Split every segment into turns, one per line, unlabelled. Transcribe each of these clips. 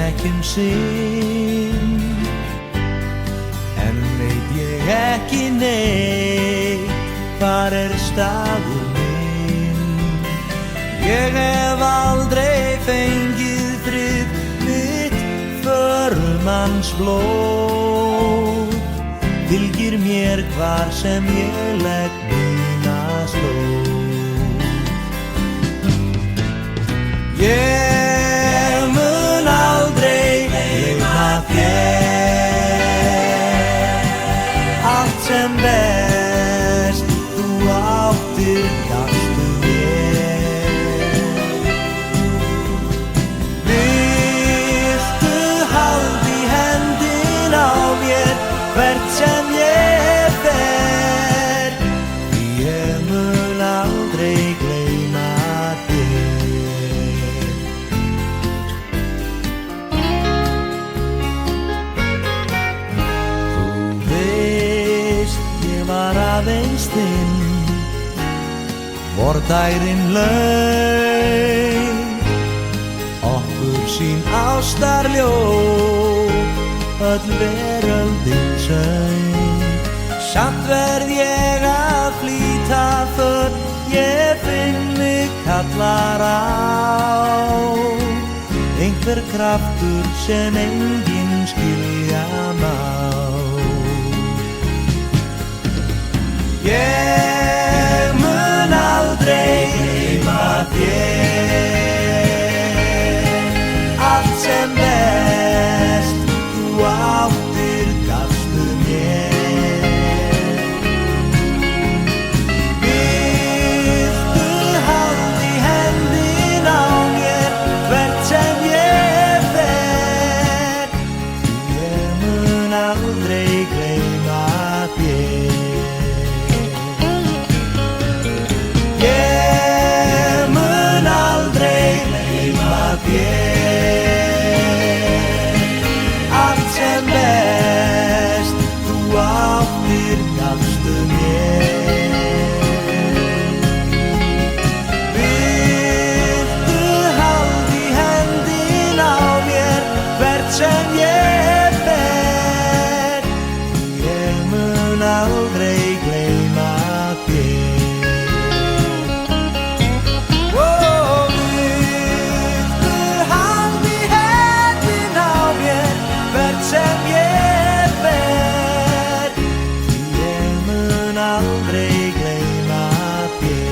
ekki sinn, en veit ég ekki neitt, hvar staður minn? Ég hef aldrei fengið frið mitt förmanns blóð, fylgir mér hvar sem ég legg mína slóð. Ég mun aldrei gleyma þér, allt sem best þú áttir gafstu mér. Viltu halda í hendin á mér hvert sem ég fer, ég mun aldrei gleyma þér. Aðeins þinn, vordærin laun, okkur sín ástarljóð, öll veröldin söng. Samt verð ég að flýta för ég finn mig kallar á, einhver kraftur sem enginn skilja má. Ég mun aldrei gleyma þér, allt sem best þú áttir gafstu mér. Viltu halda í hendin á mér hvert sem ég fer, ég mun aldrei gleyma þér. Allt sem best þú áttir gafstu mér. Viltu halda í hendin á mér hvert sem ég fer, ég mun aldrei gleyma þér. Sem ég fer, ég mun aldrei gleyma þér.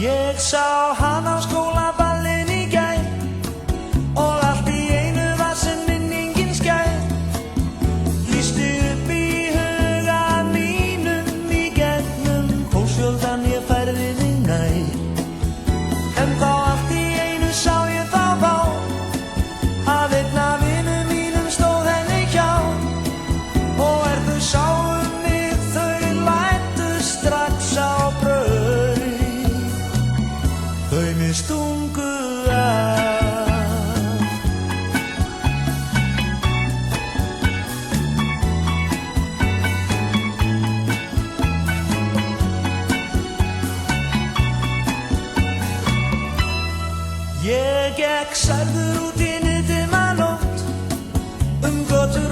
Ég sá hann á skólaballin í gær, og allt í einu var sem minningin skær, lýsti upp í huga mínum í gegnum hófsjöldan ég færði þig nær. En þá allt í einu sá ég þá bá, að einn af vinum mínum stóð henni hjá, og þau sáu mig þau lætu strax á braut, þau mig stungu af. Ég gekk særður út í niðdimma nótt, götur